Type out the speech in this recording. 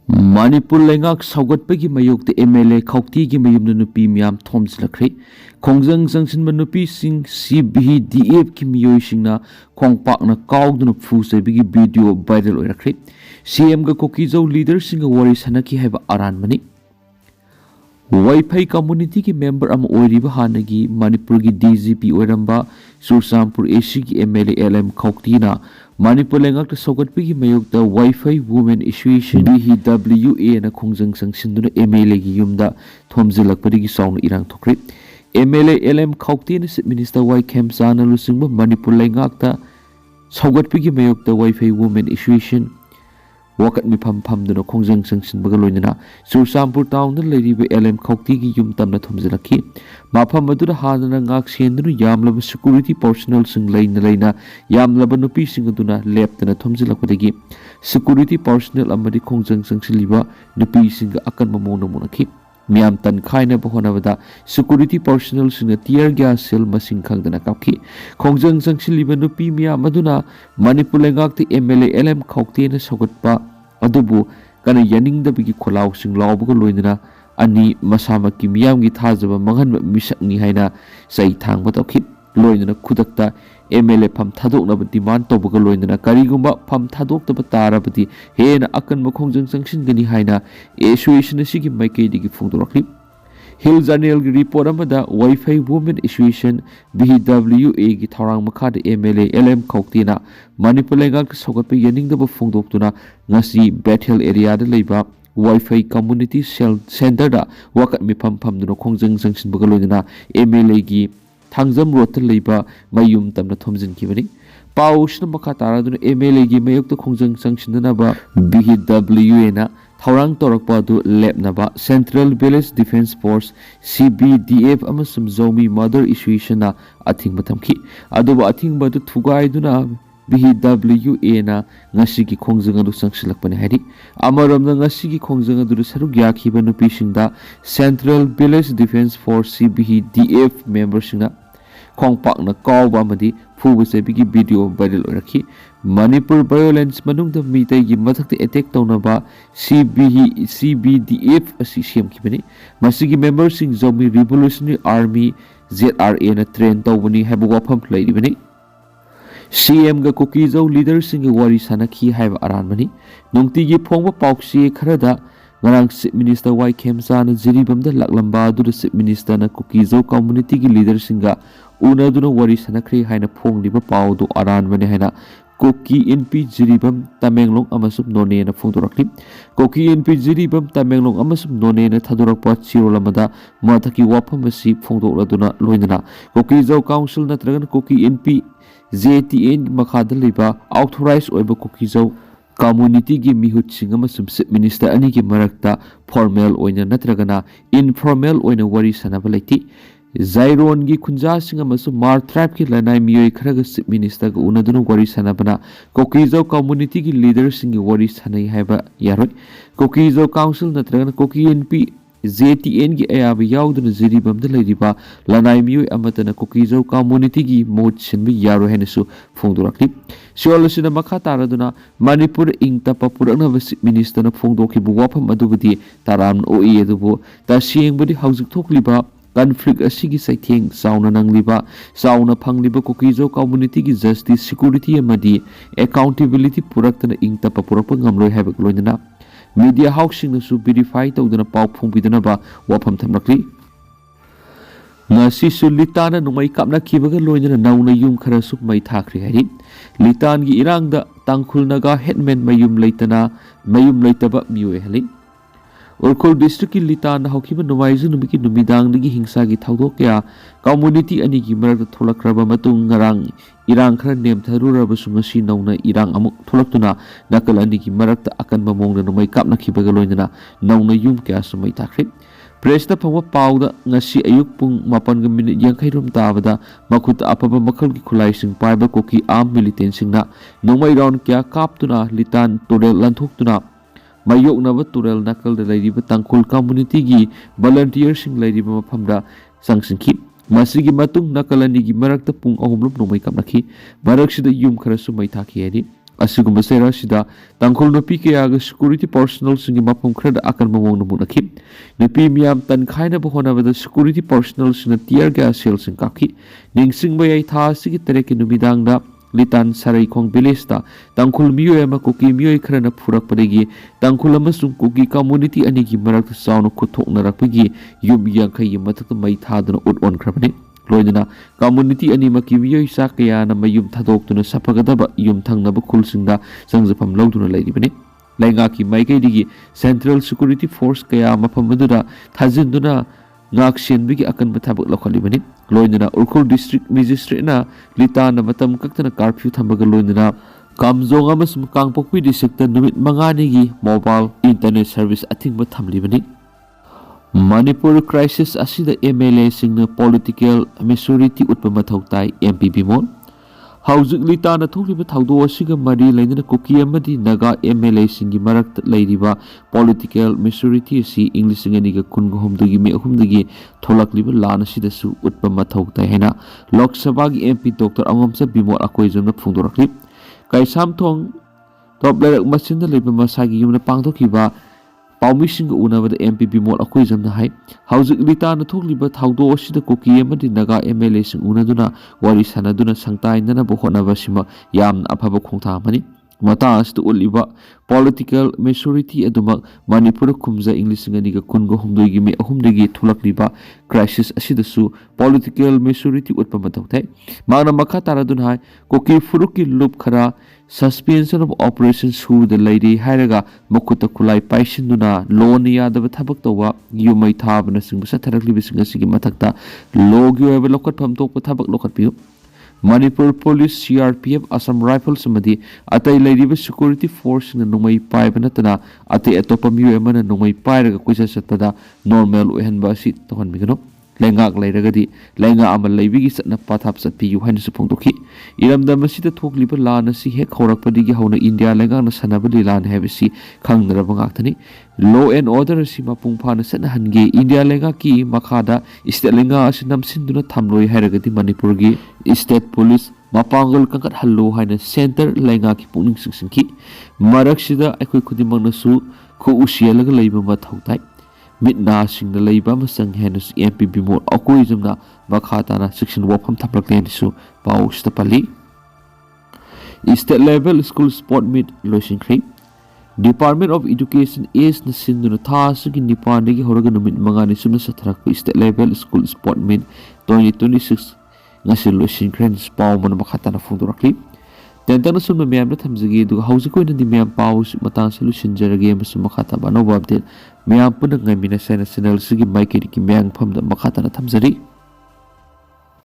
Manipur lengak saugatpagi mayokta MLA Khauti gi mayumna nupi miyam thomjlakre Khongjang jangsinba nupi sing CVDF ki miyoi singna Kongpakna Kaoduna phusebigi video viral oirakre CM ga Kokizau leader singa wari sanaki haiba aranmani Wi-Fi community ki member ama oiriba hanagi Manipur gi DGP oiramba Sursampur ashigi MLA LM Khauti na Manipur lengak ta sogatpigi mayokta Wi-Fi women association BHWA na Khongjang sangsinduna MLA gi yumda thomjilakpadi gi sauna irang thokre MLA LM Khauti na Minister Y Khemsana lusingba Manipur lengak ta sogatpigi mayokta Wi-Fi women association wakat mi pham duna Khongjang sangsindba ga loinana Sursampur town na leiriba LM Khauti gi yum tamna thomjilakhi mafam aduna hanana ngak sendunu yamlaba security personnel sing leina yamlaba nupi sing aduna leptana thomjilakpadagi security personnel amadi Khongjang sangsiliba nupi sing akan mamona monakhi miyam tan khaina bahonabada security personnel sing tear gas cell masing khangdana kapki Khongjang sangsiliba nupi miyam aduna Manipur lengak ti MLA LM Khauti na sogatpa adubu kana yaningdabigi kholaw sing lawbuga loinana ani masamaki miyamgi thajaba manghan misakni haina sai thangba tawki loinana khudakta MLA pham thadoknaba demand tawbaga loinana karigumba pham thadoktaba tarabati hena akanba Khongjang sangsingani haina association asigi maikaidigi phungdorakli Hill Journal gi report amada Wi-Fi Women Association BHWA gi thorang makhada MLA LM Khauti na Manipur lengak sogatpa yaningdaba phungdoktuna ngasi Bethel area da leiba Wi-Fi community center da wakat mi pham duna Khongjang sangsingba loinana MLA gi Thangjam road ta leiba mayum tamna thomjinkhibani pausna makha taraduna MLA gi mayokta Khongjang sangsindana BHWA na Thorang torakpa du lepnaba Central Village Defense Force CVDF amasum Zomi Mother Association na athingba thamki aduba athingba du thugai duna BHWA na ngasigi Khongjang adu sangsilakpani haidi amaramna ngasigi Khongjang adu saruk yakhiba nupi singda Central Village Defense Force CVDF members singna Kongpakna Kaoduna amadi phubagi video viral oirakhi Manipur violence manungda Meetei gi mathakta attack tawnaba CVDF asi semkhibani masigi members sing Zomi Revolutionary Army ZRA na train tawbani haiba wafam leiribani CM ga Kokizau leader sing wari sanakhi haiba aranmani nungtigi phongba pauksi kharada ngarang Chief Minister Y Khemsana jiribamda laklamba adu Chief Minister na Kokizau community gi leader singa unaduna wari sanakri haina phongliba paudu aranmani haina Kuki NP jiribam Tamenglong amasum none na phungdorakli Kuki NP jiribam Tamenglong amasum none na thadorakpa chirolamada mathaki wafam asi phungdokladuna loinana Kokizau council natragan Kuki NP JTN makhada leiba authorized oiba Kokizau community gi mihut singa masum Chief Minister ani gi marakta formal oina natragana informal oina wari sanaba leiti Zairon gi khunja singa masum Mar tribe ki lanai miyoi kharaga Chief Minister ga unaduna wari sanabana Kokizau community gi leader singi wari sanai haiba yaroi Kokizau council natragana Koki NP JTN gi ayaba yauduna jiribamda leiriba lanai miyoi amatana Kokizau community gi mot sinbi yaro henesu phongdorakli Siolosina makha taraduna Manipur ingtapa puraknaba Chief Minister na phongdokhibu wafam adubadi taram oi adubu ta siengbadi haujik thokliba conflict asigi saitheng sauna nangliba sauna phangliba Kokizau community gi justice security amadi accountability puraktana ingtapa purakpa ngamloi haiba loinana media housing na su verify tawdana pau phungbidana ba wafam thamlakli ngasi su litana numai kapna khibaga loinana nauna yum khara su mai thakri hari litan gi irangda tangkhulnaga headman mayum leitaba miyoi hali Urkhol district ki litan haukiba numaiju numiki numidang dagi hingsa gi thawdok kya community ani gi marakta tholakraba matung ngarang irang khara nem tharuraba sungasi nauna irang amuk tholaktuna nakal ani gi marakta akan mamongna numai kapna khibaga loinana nauna yum kya sumai thakri press da phangwa pawda ngasi ayuk pung 8:40 rom tabada makut apaba makhal gi khulai sing paiba koki arm militant singna numai round kya kaptuna litan todel lanthoktuna mayoknaba turel nakal da leiriba tangkhul community gi volunteer sing leiriba maphamda sangsingki masigi matung nakalani gi marakta pung ahumlum nomai kapnakhi maraksida yum khara su mai thaki ani ꯑꯁꯤꯒꯨꯝꯕ ꯆꯩꯔꯥꯛꯁꯤꯗ ꯇꯥꯡꯈꯨꯜ ꯅꯨꯄꯤ ꯀꯌꯥꯒ security ꯄꯔꯁꯣꯅꯦꯜꯁꯤꯡꯒꯤ ꯃꯐꯝ ꯈꯔꯗ ꯑꯀꯟꯕ ꯃꯑꯣꯡꯗ ꯃꯨꯠꯅꯈꯤ꯫ ꯅꯨꯄꯤ ꯃꯤꯌꯥꯝ ꯇꯟꯈꯥꯏꯅꯕ ꯍꯣꯠꯅꯕꯗ ꯁꯦꯀꯨꯔꯤꯇꯤ ꯄꯔꯁꯣꯅꯦꯜꯁꯤꯡꯅ ꯇꯤꯌꯔ ꯒ꯭ꯌꯥꯁ ꯁꯦꯜꯁꯤꯡ ꯀꯥꯞꯈꯤ꯫ ꯅꯤꯡꯁꯤꯡꯕ ꯌꯥꯏ ꯊꯥ ꯑꯁꯤꯒꯤ 3ꯒꯤ ꯅꯨꯃꯤꯗꯥꯡꯗ ꯂꯤꯇꯥꯟ ꯁꯔꯩꯈꯣꯡ ꯚꯤꯂꯦꯖꯇ ꯇꯥꯡꯈꯨꯜ ꯃꯤꯑꯣꯏ ꯑꯃ ꯀꯨꯀꯤ ꯃꯤꯑꯣꯏ ꯈꯔꯅ ꯐꯨꯔꯛꯄꯗꯒꯤ ꯇꯥꯡꯈꯨꯜ ꯑꯃꯁꯨꯡ ꯀꯨꯀꯤ ꯀꯝꯃꯨꯅꯤꯇꯤ ꯑꯅꯤꯒꯤ ꯃꯔꯛꯇ ꯆꯥꯎꯅ ꯈꯨꯠꯊꯣꯛꯅꯔꯛꯄꯒꯤ ꯌꯨꯝ 50ꯒꯤ ꯃꯊꯛꯇ ꯃꯩ ꯊꯥꯗꯨꯅ ꯑꯣꯟꯈ꯭ꯔꯕꯅꯤ꯫ ꯂꯣꯏꯅꯅ ꯀꯝꯃꯨꯅꯤꯇꯤ ꯑꯅꯤꯃꯛꯀꯤ ꯃꯤꯑꯣꯏꯆꯥ ꯀꯌꯥꯅ ꯃꯌꯨꯝ ꯊꯥꯗꯣꯛꯇꯨꯅ ꯁꯥꯐꯒꯗꯕ ꯌꯨꯝꯊꯪꯅꯕ ꯈꯨꯜꯁꯤꯡꯗ ꯆꯪꯖꯐꯝ ꯂꯧꯗꯨꯅ ꯂꯩꯔꯤꯕꯅꯤ꯫ ꯂꯩꯉꯥꯛꯀꯤ ꯃꯥꯏꯀꯩꯗꯒꯤ ꯁꯦꯟꯇ꯭ꯔꯦꯜ ꯁꯦꯀꯨꯔꯤꯇꯤ ꯐꯣꯔꯁ ꯀꯌꯥ ꯃꯐꯝ ꯑꯗꯨꯗ ꯊꯥꯖꯤꯟꯗꯨꯅ ꯉꯥꯛꯁꯦꯟꯕꯒꯤ ꯑꯀꯟꯕ ꯊꯕꯛ ꯂꯧꯈꯠꯂꯤꯕꯅꯤ꯫ ꯂꯣꯏꯅꯅ ꯎꯈ꯭ꯔꯨꯜ ꯗꯤꯁꯇ꯭ꯔꯤꯛ ꯃꯦꯖꯤꯁꯇ꯭ꯔꯦꯠꯅ ꯂꯤꯇꯥꯟꯗ ꯃꯇꯝ ꯀꯛꯇꯅ ꯀꯥꯔꯐ꯭ꯌꯨ ꯊꯝꯕꯒ ꯂꯣꯏꯅꯅ ꯀꯥꯝꯖꯣꯡ ꯑꯃꯁꯨꯡ ꯀꯥꯡꯄꯣꯛꯄꯤ ꯗꯤꯁꯇ꯭ꯔꯤꯛꯇ ꯅꯨꯃꯤꯠ 5ꯅꯤꯒꯤ ꯃꯣꯕꯥꯏꯜ ꯏꯟꯇꯔꯅꯦꯠ ꯁꯔꯚꯤꯁ ꯑꯊꯤꯡꯕ ꯊꯝꯂꯤꯕꯅꯤ꯫ ꯃꯅꯤꯄꯨꯔ ꯀ꯭ꯔꯥꯏꯁꯤꯁ ꯑꯁꯤꯗ MLAꯁꯤꯡꯅ ꯄꯣꯂꯤꯇꯤꯀꯦꯜ ꯃꯦꯆꯨꯔꯤꯇꯤ ꯎꯠꯄ ꯃꯊꯧ ꯇꯥꯏ MP ꯕꯤꯃꯣꯜ꯫ ꯍꯧꯖꯤꯛ ꯂꯤꯇꯥꯟꯗ ꯊꯣꯛꯂꯤꯕ ꯊꯧꯗꯣꯛ ꯑꯁꯤꯒ ꯃꯔꯤ ꯂꯩꯅꯅ ꯀꯨꯀꯤ ꯑꯃꯗꯤ ꯅꯥꯒꯥ MLAꯁꯤꯡꯒꯤ ꯃꯔꯛꯇ ꯂꯩꯔꯤꯕ ꯄꯣꯂꯤꯇꯤꯀꯦꯜ ꯃꯦꯆꯨꯔꯤꯇꯤ ꯑꯁꯤ ꯏꯪ 2023ꯒꯤ ꯃꯦ 3ꯗꯒꯤ ꯊꯣꯛꯂꯛꯂꯤꯕ ꯂꯥꯟ ꯑꯁꯤꯗꯁꯨ ꯎꯠꯄ ꯃꯊꯧ ꯇꯥꯏ ꯍꯥꯏꯅ ꯂꯣꯛ ꯁꯚꯥꯒꯤ MP ꯗꯣꯛꯇꯔ ꯑꯉꯣꯝꯆꯥ ꯕꯤꯃꯣꯜ ꯑꯀꯣꯏꯖꯝꯅ ꯐꯣꯡꯗꯣꯔꯛꯂꯤ꯫ ꯀꯩꯁꯥꯝꯊꯣꯡ ꯇꯣꯞ ꯂꯩꯔꯛ ꯃꯆꯤꯟꯗ ꯂꯩꯕ ꯃꯁꯥꯒꯤ ꯌꯨꯝꯗ ꯄꯥꯡꯊꯣꯛꯈꯤꯕ ꯄꯥꯎꯃꯤꯁꯤꯡꯒ ꯎꯅꯕꯗ MP ꯕꯤꯃꯣꯜ ꯑꯀꯣꯏꯖꯝꯅ ꯍꯥꯏ ꯍꯧꯖꯤꯛ ꯂꯤꯇꯥꯟꯗ ꯊꯣꯛꯂꯤꯕ ꯊꯧꯗꯣꯛ ꯑꯁꯤꯗ ꯀꯨꯀꯤ ꯑꯃꯗꯤ ꯅꯥꯒꯥ MLAꯁꯤꯡ ꯎꯅꯗꯨꯅ ꯋꯥꯔꯤ ꯁꯥꯅꯗꯨꯅ ꯁꯪꯇꯥꯏꯅꯅꯕ ꯍꯣꯠꯅꯕ ꯑꯁꯤꯃꯛ ꯌꯥꯝꯅ ꯑꯐꯕ ꯈꯣꯡꯊꯥꯡ ꯑꯃꯅꯤ꯫ ꯃꯇꯥꯡ ꯑꯁꯤꯗ ꯎꯠꯂꯤꯕ ꯄꯣꯂꯤꯇꯤꯀꯦꯜ ꯃꯦꯆꯨꯔꯤꯇꯤ ꯑꯗꯨꯃꯛ ꯃꯅꯤꯄꯨꯔ ꯈꯨꯝꯖ ꯏꯪ 2023ꯒꯤ ꯃꯦ 3ꯗꯒꯤ ꯊꯣꯛꯂꯛꯂꯤꯕ ꯀ꯭ꯔꯥꯏꯁꯤꯁ ꯑꯁꯤꯗꯁꯨ ꯄꯣꯂꯤꯇꯤꯀꯦल ꯃꯦꯆꯨꯔꯤꯇꯤ ꯎꯠꯄ ꯃꯊꯧ ꯇꯥꯏ꯫ ꯃꯍꯥꯛꯅ ꯃꯈꯥ ꯇꯥꯔꯗꯨꯅ ꯍꯥꯏ ꯀꯨꯀꯤ ꯐꯨꯔꯨꯞꯀꯤ ꯂꯨꯞ ꯈꯔ ꯁꯁꯄꯦꯟꯁꯟ ꯑꯣꯐ ꯑꯣꯄꯔꯦꯁꯟ ꯁꯨꯗ ꯂꯩꯔꯤ ꯍꯥꯏꯔꯒ ꯃꯈꯨꯠꯇ ꯈꯨꯠꯂꯥꯏ ꯄꯥꯏꯁꯤꯟꯗꯨꯅ ꯂꯣꯅ ꯌꯥꯗꯕ ꯊꯕꯛ ꯇꯧꯕ ꯌꯨꯝꯃꯩ ꯊꯥꯕꯅꯆꯤꯡꯕ ꯆꯠꯊꯔꯛꯂꯤꯕꯁꯤꯡ ꯑꯁꯤꯒꯤ ꯃꯊꯛꯇ ꯂꯣꯒꯤ ꯑꯣꯏꯕ ꯂꯧꯈꯠꯐꯝ ꯊꯣꯛꯄ ꯊꯕꯛ ꯂꯧꯈꯠꯄꯤꯌꯨ꯫ Manipur police CRPF Assam rifles ꯑꯃꯗꯤ ꯑꯇꯩ ꯂꯩꯔꯤꯕ ꯁꯦꯀꯨꯔꯤꯇꯤ ꯐꯣꯔꯁꯁꯤꯡꯅ ꯅꯣꯡꯃꯩ ꯄꯥꯏꯕ ꯅꯠꯇꯅ ꯑꯇꯩ ꯑꯇꯣꯞꯄ ꯃꯤꯑꯣꯏ ꯑꯃꯅ ꯅꯣꯡꯃꯩ ꯄꯥꯏꯔꯒ ꯀꯣꯏꯆꯠ ꯆꯠꯄꯗ ꯅꯣꯔꯃꯦꯜ ꯑꯣꯏꯍꯟꯕ ꯑꯁꯤ ꯇꯧꯍꯟꯕꯤꯒꯅꯨ꯫ ꯂꯩꯉꯥꯛ ꯂꯩꯔꯒꯗꯤ ꯂꯩꯉꯥꯛ ꯑꯃ ꯂꯩꯕꯒꯤ ꯆꯠꯅ ꯄꯊꯥꯞ ꯆꯠꯄꯤꯌꯨ ꯍꯥꯏꯅꯁꯨ ꯐꯣꯡꯗꯣꯛꯈꯤ꯫ ꯏꯔꯝꯗꯝ ꯑꯁꯤꯗ ꯊꯣꯛꯂꯤꯕ ꯂꯥꯟ ꯑꯁꯤ ꯍꯦꯛ ꯍꯧꯔꯛꯄꯗꯒꯤ ꯍꯧꯅ ꯏꯟꯗꯤꯌꯥ ꯂꯩꯉꯥꯛꯅ ꯁꯥꯟꯅꯕ ꯂꯤꯂꯥꯅꯤ ꯍꯥꯏꯕꯁꯤ ꯈꯪꯅꯔꯕ ꯉꯥꯛꯇꯅꯤ꯫ ꯂꯣ ꯑꯦꯟ ꯑꯣꯔꯗꯔ ꯑꯁꯤ ꯃꯄꯨꯡ ꯐꯥꯅ ꯆꯠꯅꯍꯟꯒꯦ ꯏꯟꯗꯤꯌꯥ ꯂꯩꯉꯥꯛꯀꯤ ꯃꯈꯥꯗ ꯏꯁꯇꯦꯠ ꯂꯩꯉꯥꯛ ꯑꯁꯤ ꯅꯝꯁꯤꯟꯗꯨꯅ ꯊꯝꯂꯣꯏ ꯍꯥꯏꯔꯒꯗꯤ ꯃꯅꯤꯄꯨꯔꯒꯤ ꯏꯁꯇꯦꯠ ꯄꯨꯂꯤꯁ ꯃꯄꯥꯡꯒꯜ ꯀꯟꯈꯠꯍꯜꯂꯨ ꯍꯥꯏꯅ ꯁꯦꯟꯇꯔ ꯂꯩꯉꯥꯛꯀꯤ ꯄꯨꯛꯅꯤꯡ ꯆꯤꯡꯁꯤꯟꯈꯤ꯫ ꯃꯔꯛꯁꯤꯗ ꯑꯩꯈꯣꯏ ꯈꯨꯗꯤꯡꯃꯛꯅꯁꯨ ꯈꯨꯎ ꯁꯦꯜꯂꯒ ꯂꯩꯕ ꯃꯊꯧ ꯇꯥꯏ꯫ ꯃꯤꯠ ꯅꯥꯁꯤꯡꯅ ꯂꯩꯕ ꯑꯃ ꯆꯪꯉꯤ ꯍꯥꯏꯅꯁꯨ MP ꯕꯤꯃꯣꯜ ꯑꯀꯣꯏꯖꯝꯅ ꯃꯈꯥ ꯇꯥꯅ ꯆꯦꯛꯁꯤꯟ ꯋꯥꯐꯝ ꯊꯝꯂꯛꯂꯦ ꯍꯥꯏꯅꯁꯨ ꯄꯥꯎꯁꯤꯗ ꯄꯜꯂꯤ꯫ State level school sport meet ꯂꯣꯏꯁꯤꯟꯈ꯭ꯔꯦ꯫ ꯗꯤꯄꯥꯔꯠꯃꯦꯟꯠ ꯑꯣꯐ ꯏꯗꯨꯀꯦꯁꯟ ꯑꯦꯁꯅ ꯁꯤꯟꯗꯨꯅ ꯊꯥ ꯑꯁꯤꯒꯤ 9ꯗꯒꯤ ꯍꯧꯔꯒ ꯅꯨꯃꯤꯠ 5ꯅꯤ ꯆꯨꯞꯅ ꯆꯠꯊꯔꯛꯄ ꯏꯁꯇꯦꯠ ꯂꯦꯚꯦꯜ ꯁ꯭ꯀꯨꯜ ꯁ꯭ꯄꯣꯔꯠ ꯃꯤꯠ 2026 ꯉꯁꯤ ꯂꯣꯏꯁꯤꯟꯈ꯭ꯔꯦ ꯍꯥꯏꯅꯁꯨ ꯄꯥꯎ ꯑꯃꯅ ꯃꯈꯥ ꯇꯥꯅ ꯐꯣꯡꯗꯣꯔꯛꯂꯤ꯫ ꯇꯦꯟꯇꯛꯅ ꯁꯨꯝꯅ ꯃꯌꯥꯝꯗ ꯊꯝꯖꯒꯦ ꯑꯗꯨꯒ ꯍꯧꯖꯤꯛ ꯑꯣꯏꯅꯗꯤ ꯃꯌꯥꯝ ꯄꯥꯎ ꯃꯇꯥꯡ ꯑꯁꯤ ꯂꯣꯏꯁꯤꯟꯖꯔꯒꯦ ꯑꯃꯁꯨꯡ ꯃꯈꯥ ꯇꯥꯕ ꯑꯅꯧꯕ ꯑꯞꯗꯦꯠ ꯃꯌꯥꯝ ꯄꯨꯟꯅ ꯉꯥꯏꯃꯤꯟꯅꯁꯦ ꯍꯥꯏꯅ ꯆꯦꯅꯦꯜ ꯑꯁꯤꯒꯤ ꯃꯥꯏꯀꯩꯗꯒꯤ ꯃꯌꯥꯝꯐꯝꯗ ꯃꯈꯥ ꯇꯥꯅ ꯊꯝꯖꯔꯤ꯫